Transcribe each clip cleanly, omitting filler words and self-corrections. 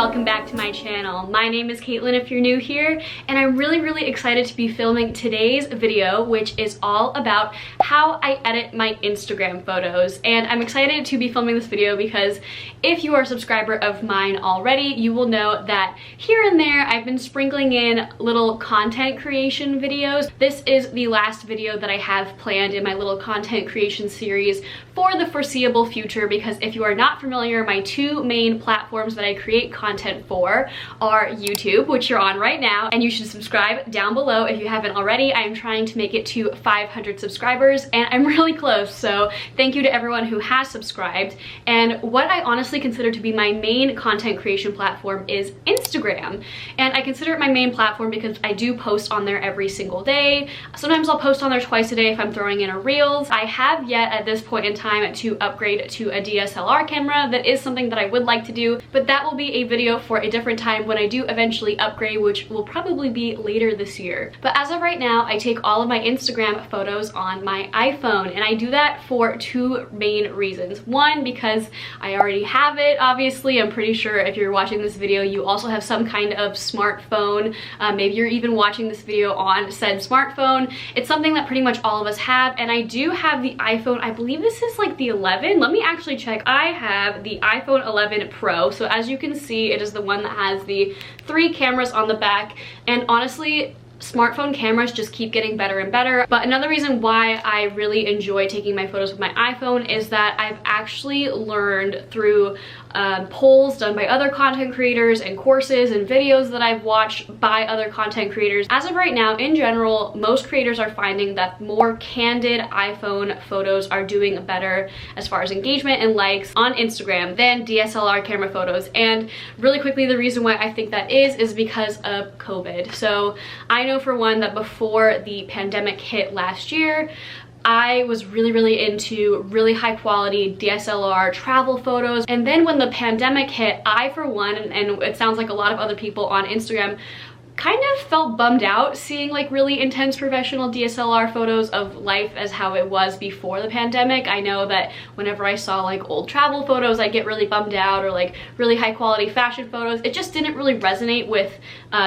welcome back to my channel. My name is Caitlin if you're new here, and I'm really excited to be filming today's video, which is all about how I edit my Instagram photos. And I'm excited to be filming this video because if you are a subscriber of mine already, you will know that here and there I've been sprinkling in little content creation videos. This is the last video that I have planned in my little content creation series for the foreseeable future, because if you are not familiar, my two main platforms that I create content for are YouTube, which you're on right now, and you should subscribe down below if you haven't already. I'm trying to make it to 500 subscribers and I'm really close, so thank you to everyone who has subscribed. And what I honestly consider to be my main content creation platform is Instagram, and I consider it my main platform because I do post on there every single day. Sometimes I'll post on there twice a day if I'm throwing in a Reels. I have yet at this point in time to upgrade to a DSLR camera. That is something that I would like to do, but that will be a video for a different time when I do eventually upgrade, which will probably be later this year. But as of right now, I take all of my Instagram photos on my iPhone, and I do that for two main reasons. One, because I already have it, obviously. I'm pretty sure if you're watching this video, you also have some kind of smartphone. Maybe you're even watching this video on said smartphone. It's something that pretty much all of us have, and I do have the iPhone. I believe this is like the 11. Let me actually check. I have the iPhone 11 Pro, so as you can see, it is the one that has the 3 cameras on the back, and honestly, smartphone cameras just keep getting better and better. But another reason why I really enjoy taking my photos with my iPhone is that I've actually learned through polls done by other content creators and courses and videos that I've watched by other content creators. As of right now, in general, most creators are finding that more candid iPhone photos are doing better as far as engagement and likes on Instagram than DSLR camera photos. And really quickly, the reason why I think that is because of COVID. So I know for one that before the pandemic hit last year, I was really into really high quality DSLR travel photos. And then when the pandemic hit, I for one, and it sounds like a lot of other people on Instagram, kind of felt bummed out seeing like really intense professional DSLR photos of life as how it was before the pandemic. I know that whenever I saw like old travel photos, I get really bummed out, or like really high quality fashion photos. It just didn't really resonate with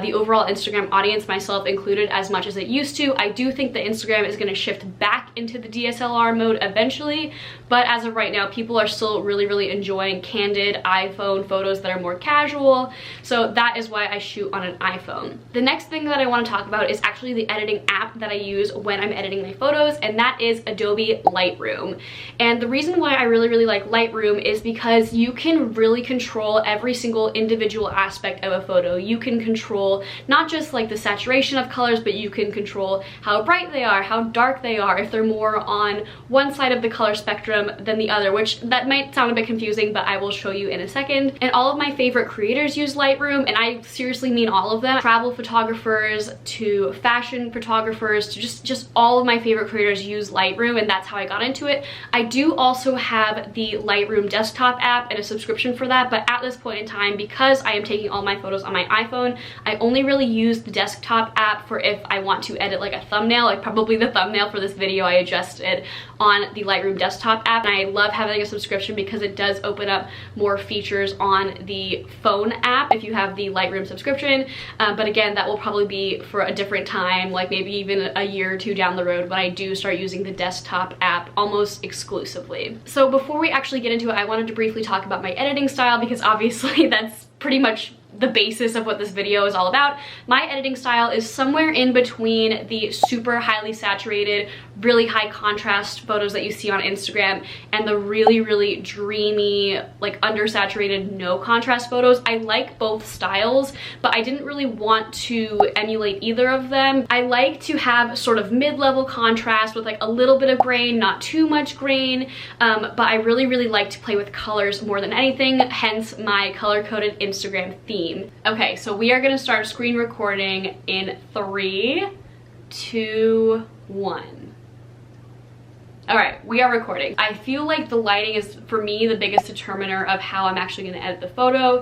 the overall Instagram audience, myself included, as much as it used to. I do think that Instagram is going to shift back into the DSLR mode eventually, but as of right now, people are still really enjoying candid iPhone photos that are more casual. So that is why I shoot on an iPhone. The next thing that I want to talk about is actually the editing app that I use when I'm editing my photos, and that is Adobe Lightroom. And the reason why I really like Lightroom is because you can really control every single individual aspect of a photo. You can control not just like the saturation of colors, but you can control how bright they are, how dark they are, if they're more on one side of the color spectrum than the other, which that might sound a bit confusing, but I will show you in a second. And all of my favorite creators use Lightroom, and I seriously mean all of them. Travel photographers to fashion photographers to just all of my favorite creators use Lightroom, and that's how I got into it. I do also have the Lightroom Desktop App and a subscription for that, but at this point in time, because I am taking all my photos on my iPhone, I only really use the desktop app for if I want to edit like a thumbnail. Like probably the thumbnail for this video I adjusted on the Lightroom Desktop app, and I love having a subscription because it does open up more features on the phone app if you have the Lightroom subscription. But again, that will probably be for a different time, like maybe even a year or two down the road, when I do start using the desktop app almost exclusively. So before we actually get into it, I wanted to briefly talk about my editing style, because obviously that's pretty much the basis of what this video is all about. My editing style is somewhere in between the super highly saturated, really high contrast photos that you see on Instagram and the really dreamy, like undersaturated, no contrast photos. I like both styles, but I didn't really want to emulate either of them. I like to have sort of mid-level contrast with like a little bit of grain, not too much grain, but I really like to play with colors more than anything, hence my color-coded Instagram theme. Okay, so we are gonna start screen recording in 3, 2, 1. All right, we are recording. I feel like the lighting is, for me, the biggest determiner of how I'm actually gonna edit the photo,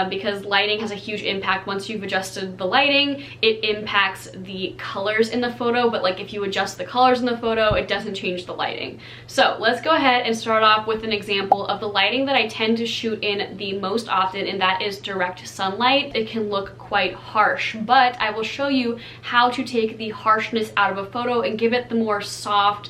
because lighting has a huge impact. Once you've adjusted the lighting, it impacts the colors in the photo, but like if you adjust the colors in the photo, it doesn't change the lighting. So let's go ahead and start off with an example of the lighting that I tend to shoot in the most often, and that is direct sunlight. It can look quite harsh, but I will show you how to take the harshness out of a photo and give it the more soft,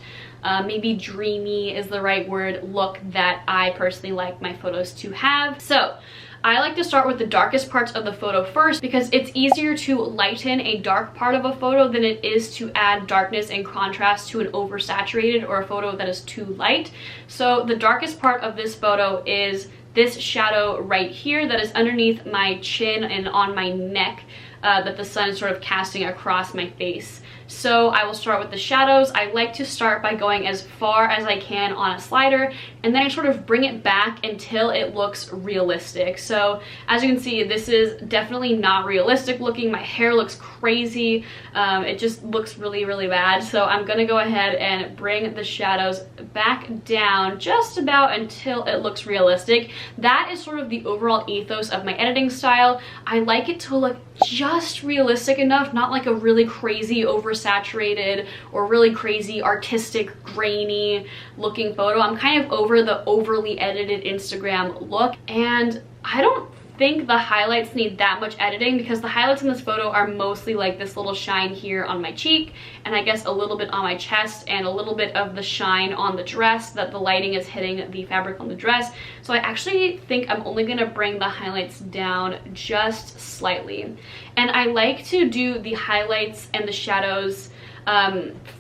maybe dreamy is the right word, look that I personally like my photos to have. So I like to start with the darkest parts of the photo first because it's easier to lighten a dark part of a photo than it is to add darkness and contrast to an oversaturated or a photo that is too light. So the darkest part of this photo is this shadow right here that is underneath my chin and on my neck, that the sun is sort of casting across my face. So I will start with the shadows. I like to start by going as far as I can on a slider, and then I sort of bring it back until it looks realistic. So as you can see, this is definitely not realistic looking. My hair looks crazy. It just looks really, really bad. So I'm gonna go ahead and bring the shadows back down just about until it looks realistic. That is sort of the overall ethos of my editing style. I like it to look just realistic enough, not like a really crazy oversaturated or really crazy artistic grainy looking photo. I'm kind of over the overly edited Instagram look, and I don't think the highlights need that much editing because the highlights in this photo are mostly like this little shine here on my cheek, and I guess a little bit on my chest, and a little bit of the shine on the dress that the lighting is hitting the fabric on the dress. So I actually think I'm only gonna bring the highlights down just slightly. And I like to do the highlights and the shadows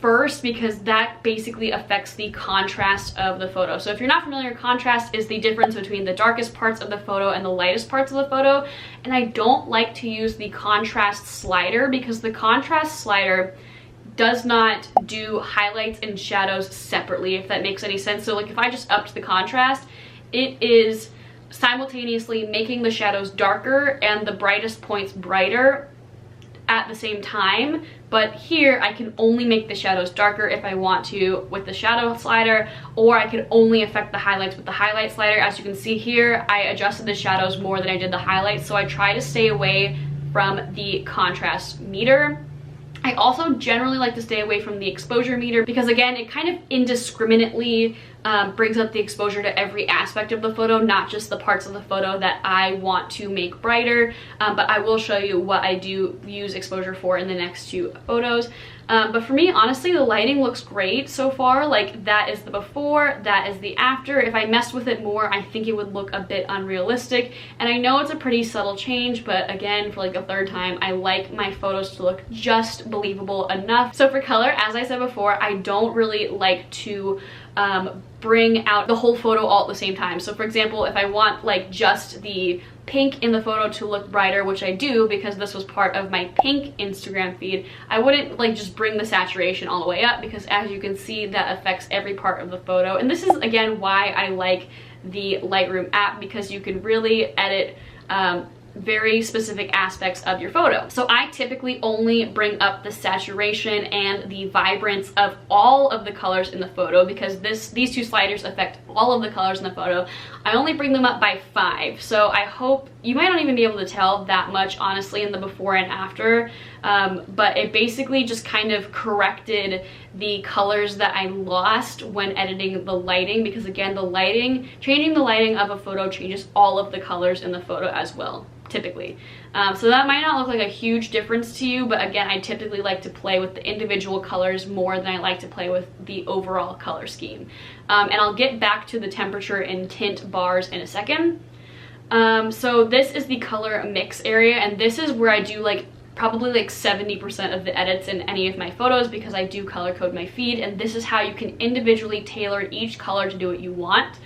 first because that basically affects the contrast of the photo. So if you're not familiar, contrast is the difference between the darkest parts of the photo and the lightest parts of the photo. And I don't like to use the contrast slider because the contrast slider does not do highlights and shadows separately, if that makes any sense. So like if I just upped the contrast, it is simultaneously making the shadows darker and the brightest points brighter at the same time. But here I can only make the shadows darker if I want to with the shadow slider, or I can only affect the highlights with the highlight slider. As you can see here, I adjusted the shadows more than I did the highlights, so I try to stay away from the contrast meter. I also generally like to stay away from the exposure meter because again, it kind of indiscriminately brings up the exposure to every aspect of the photo, not just the parts of the photo that I want to make brighter, but I will show you what I do use exposure for in the next two photos. But for me, honestly, the lighting looks great so far. Like that is the before, that is the after. If I messed with it more, I think it would look a bit unrealistic. And I know it's a pretty subtle change, but again, for like a third time, I like my photos to look just believable enough. So for color, as I said before, I don't really like to bring out the whole photo all at the same time. So for example, if I want like just the pink in the photo to look brighter, which I do because this was part of my pink Instagram feed, I wouldn't like just bring the saturation all the way up because as you can see, that affects every part of the photo. And this is again why I like the Lightroom app, because you can really edit very specific aspects of your photo. So I typically only bring up the saturation and the vibrance of all of the colors in the photo because these two sliders affect all of the colors in the photo. I only bring them up by 5. So I hope you might not even be able to tell that much honestly in the before and after, but it basically just kind of corrected the colors that I lost when editing the lighting, because again, changing the lighting of a photo changes all of the colors in the photo as well, typically. So that might not look like a huge difference to you, but again, I typically like to play with the individual colors more than I like to play with the overall color scheme. And I'll get back to the temperature and tint bars in a second. So this is the color mix area, and this is where I do like probably like 70% of the edits in any of my photos because I do color code my feed, and this is how you can individually tailor each color to do what you want.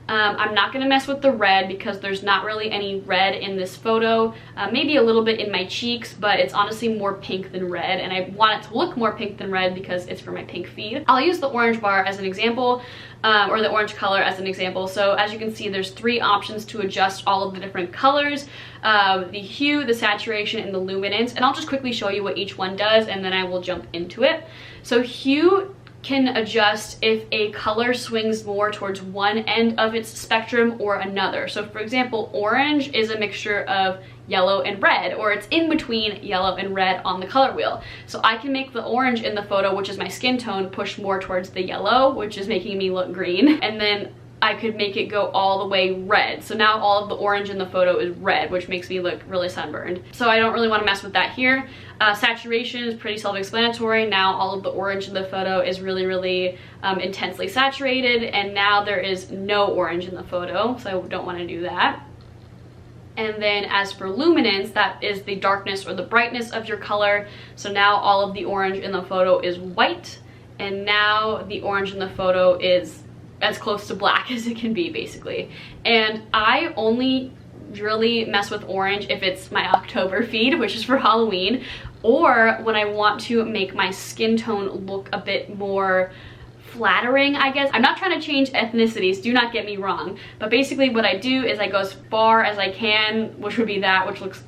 I'm not going to mess with the red because there's not really any red in this photo, maybe a little bit in my cheeks, but it's honestly more pink than red, and I want it to look more pink than red because it's for my pink feed. I'll use the orange bar as an example, or the orange color as an example. So as you can see, there's 3 options to adjust all of the different colors, the hue, the saturation, and the luminance, and I'll just quickly show you what each one does and then I will jump into it. So hue can adjust if a color swings more towards one end of its spectrum or another. So for example, orange is a mixture of yellow and red, or it's in between yellow and red on the color wheel. So I can make the orange in the photo, which is my skin tone, push more towards the yellow, which is making me look green, and then I could make it go all the way red. So now all of the orange in the photo is red, which makes me look really sunburned. So I don't really want to mess with that here. Saturation is pretty self-explanatory. Now all of the orange in the photo is really intensely saturated, and now there is no orange in the photo, so I don't want to do that. And then as for luminance, that is the darkness or the brightness of your color. So now all of the orange in the photo is white, and now the orange in the photo is as close to black as it can be, basically. And I only really mess with orange if it's my October feed, which is for Halloween, or when I want to make my skin tone look a bit more flattering, I guess. I'm not trying to change ethnicities, do not get me wrong, but basically what I do is I go as far as I can, which would be that, which looks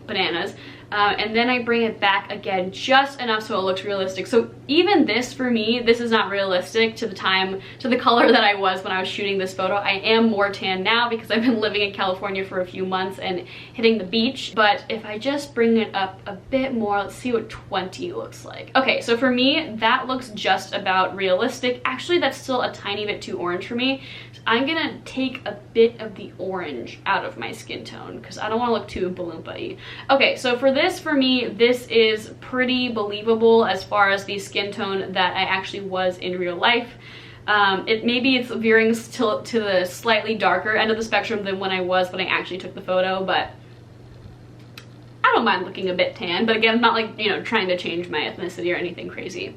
bananas, and then I bring it back again just enough so it looks realistic. So even this, for me, this is not realistic to the color that I was when I was shooting this photo. I am more tan now because I've been living in California for a few months and hitting the beach, but if I just bring it up a bit more, let's see what 20 looks like. Okay, so for me, that looks just about realistic. Actually, that's still a tiny bit too orange for me. So I'm gonna take a bit of the orange out of my skin tone because I don't want to look too balloon-butty. Okay, so for this, for me, this is pretty believable as far as the skin tone that I actually was in real life. Maybe it's veering to the slightly darker end of the spectrum than when I actually took the photo, but I don't mind looking a bit tan. But again, I'm not like, you know, trying to change my ethnicity or anything crazy.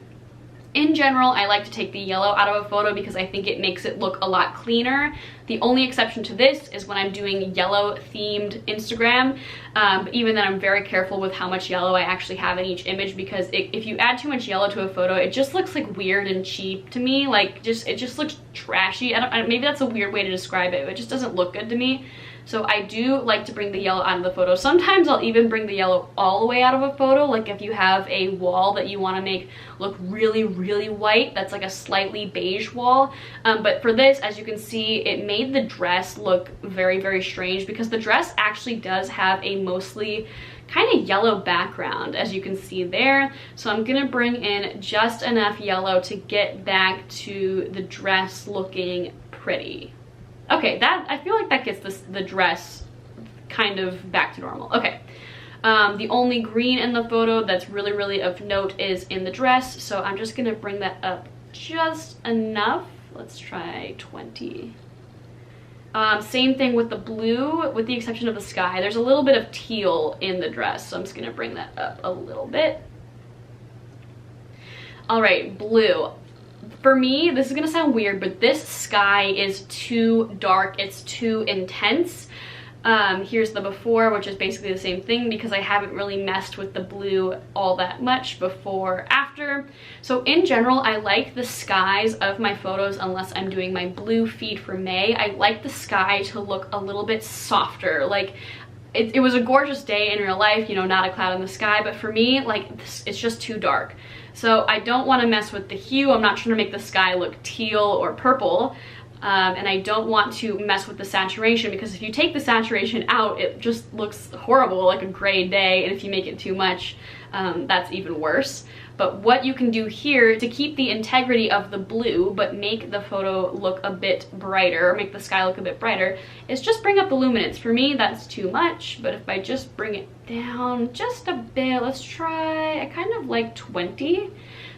In general, I like to take the yellow out of a photo because I think it makes it look a lot cleaner. The only exception to this is when I'm doing yellow themed Instagram. But even then, I'm very careful with how much yellow I actually have in each image, because if you add too much yellow to a photo, it just looks like weird and cheap to me. Like it just looks trashy. Maybe that's a weird way to describe it, but it just doesn't look good to me. So I do like to bring the yellow out of the photo. Sometimes I'll even bring the yellow all the way out of a photo, like if you have a wall that you want to make look really white, that's like a slightly beige wall. But for this, as you can see, it made the dress look very strange because the dress actually does have a mostly kind of yellow background, as you can see there. So I'm gonna bring in just enough yellow to get back to the dress looking pretty. Okay, I feel like that gets the dress kind of back to normal. Okay, the only green in the photo that's really of note is in the dress, so I'm just gonna bring that up just enough. Let's try 20. Same thing with the blue, with the exception of the sky. There's a little bit of teal in the dress, so I'm just gonna bring that up a little bit. All right, blue. For me, this is gonna sound weird, but this sky is too dark, it's too intense. Here's the before, which is basically the same thing because I haven't really messed with the blue all that much before after. So in general, I like the skies of my photos, unless I'm doing my blue feed for May. I like the sky to look a little bit softer. Like it was a gorgeous day in real life, you know, not a cloud in the sky, but for me, like it's just too dark. So I don't want to mess with the hue. I'm not trying to make the sky look teal or purple. And I don't want to mess with the saturation, because if you take the saturation out, it just looks horrible, like a gray day, and if you make it too much, that's even worse. But what you can do here to keep the integrity of the blue but make the photo look a bit brighter, make the sky look a bit brighter, is just bring up the luminance. For me, that's too much, but if I just bring it down just a bit, let's try, I kind of like 20.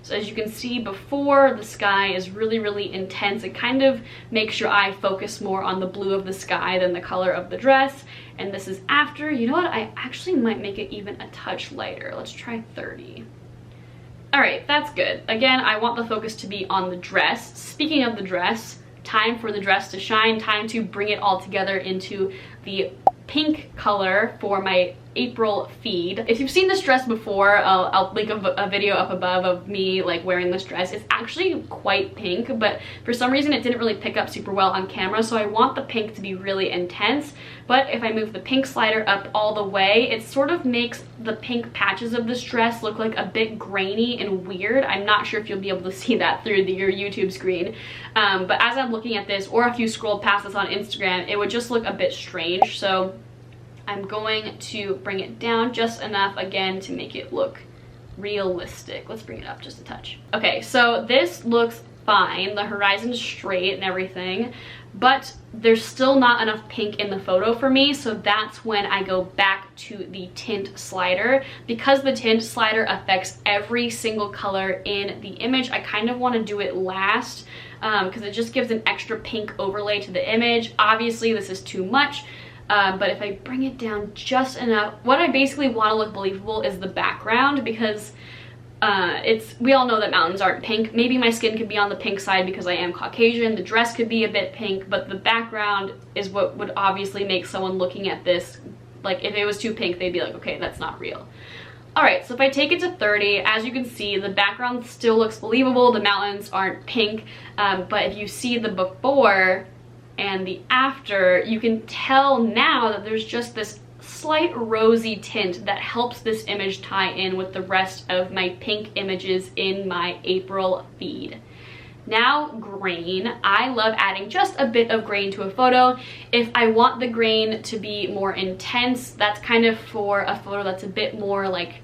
So as you can see before, the sky is really intense. It kind of makes your eye focus more on the blue of the sky than the color of the dress. And this is after. You know what? I actually might make it even a touch lighter. Let's try 30. All right, that's good. Again, I want the focus to be on the dress. Speaking of the dress, time for the dress to shine, time to bring it all together into the pink color for my April feed. If you've seen this dress before, I'll link a video up above of me like wearing this dress. It's actually quite pink, but for some reason it didn't really pick up super well on camera, so I want the pink to be really intense. But if I move the pink slider up all the way, it sort of makes the pink patches of this dress look like a bit grainy and weird. I'm not sure if you'll be able to see that through your YouTube screen. But as I'm looking at this, or if you scrolled past this on Instagram, it would just look a bit strange. So I'm going to bring it down just enough again to make it look realistic. Let's bring it up just a touch. Okay, so this looks fine. The horizon's straight and everything, but there's still not enough pink in the photo for me, so that's when I go back to the tint slider. Because the tint slider affects every single color in the image, I kind of want to do it last because it just gives an extra pink overlay to the image. Obviously this is too much, but if I bring it down just enough, what I basically want to look believable is the background, because we all know that mountains aren't pink. Maybe my skin could be on the pink side because I am Caucasian. The dress could be a bit pink, but the background is what would obviously make someone looking at this, like if it was too pink, they'd be like, okay, that's not real. All right, so if I take it to 30, as you can see, the background still looks believable. The mountains aren't pink, but if you see the before and the after, you can tell now that there's just this slight rosy tint that helps this image tie in with the rest of my pink images in my April feed. Now, grain. I love adding just a bit of grain to a photo. If I want the grain to be more intense, that's kind of for a photo that's a bit more like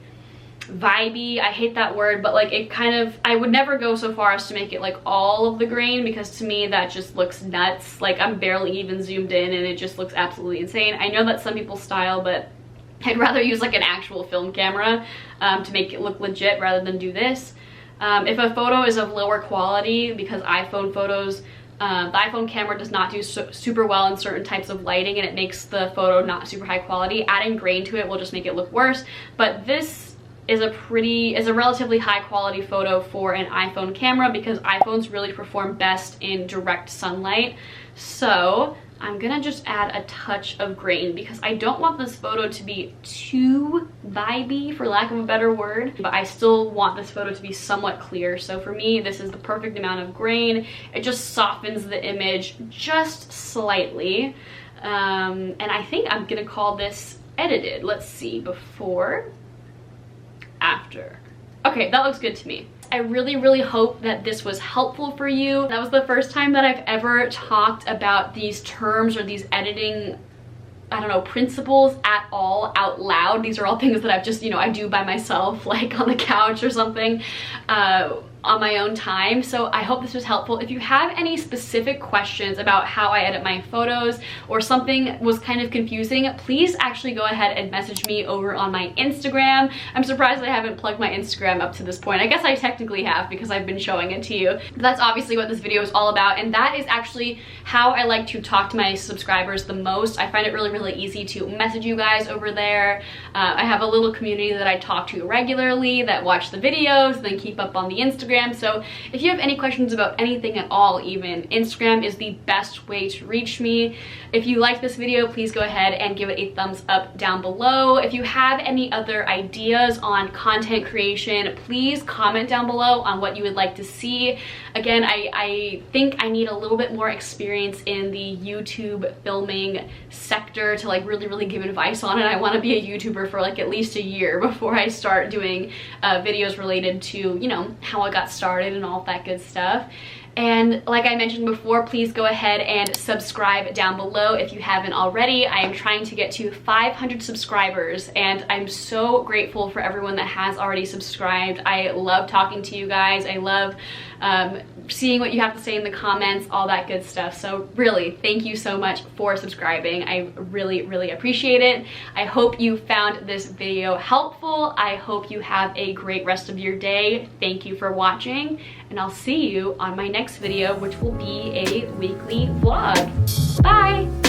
vibey. I hate that word, but like it kind of, I would never go so far as to make it like all of the grain, because to me that just looks nuts. Like I'm barely even zoomed in and it just looks absolutely insane. I know that's some people's style, but I'd rather use like an actual film camera to make it look legit rather than do this. If a photo is of lower quality, because iPhone photos, the iPhone camera does not do super well in certain types of lighting and it makes the photo not super high quality, adding grain to it will just make it look worse. But this is a relatively high quality photo for an iPhone camera, because iPhones really perform best in direct sunlight. So I'm gonna just add a touch of grain because I don't want this photo to be too vibey, for lack of a better word, but I still want this photo to be somewhat clear. So for me, this is the perfect amount of grain. It just softens the image just slightly. And I think I'm gonna call this edited. Let's see, before, after. Okay, that looks good to me. I really hope that this was helpful for you. That was the first time that I've ever talked about these terms or these editing, I don't know, principles at all out loud. These are all things that I've just, you know, I do by myself, like on the couch or something, on my own time. So I hope this was helpful. If you have any specific questions about how I edit my photos, or something was kind of confusing, please actually go ahead and message me over on my Instagram. I'm surprised I haven't plugged my Instagram up to this point. I guess I technically have because I've been showing it to you. But that's obviously what this video is all about, and that is actually how I like to talk to my subscribers the most. I find it really easy to message you guys over there. I have a little community that I talk to regularly that watch the videos, then keep up on the Instagram. So if you have any questions about anything at all, even, Instagram is the best way to reach me. If you like this video, please go ahead and give it a thumbs up down below. If you have any other ideas on content creation, please comment down below on what you would like to see. Again, I think I need a little bit more experience in the YouTube filming sector to like really give advice on it. I want to be a YouTuber for like at least a year before I start doing videos related to, you know, how I got started and all that good stuff. And like I mentioned before, please go ahead and subscribe down below if you haven't already. I am trying to get to 500 subscribers, and I'm so grateful for everyone that has already subscribed. I love talking to you guys. I love seeing what you have to say in the comments, all that good stuff. So really, thank you so much for subscribing. I really appreciate it. I hope you found this video helpful. I hope you have a great rest of your day. Thank you for watching, and I'll see you on my next video, which will be a weekly vlog. Bye!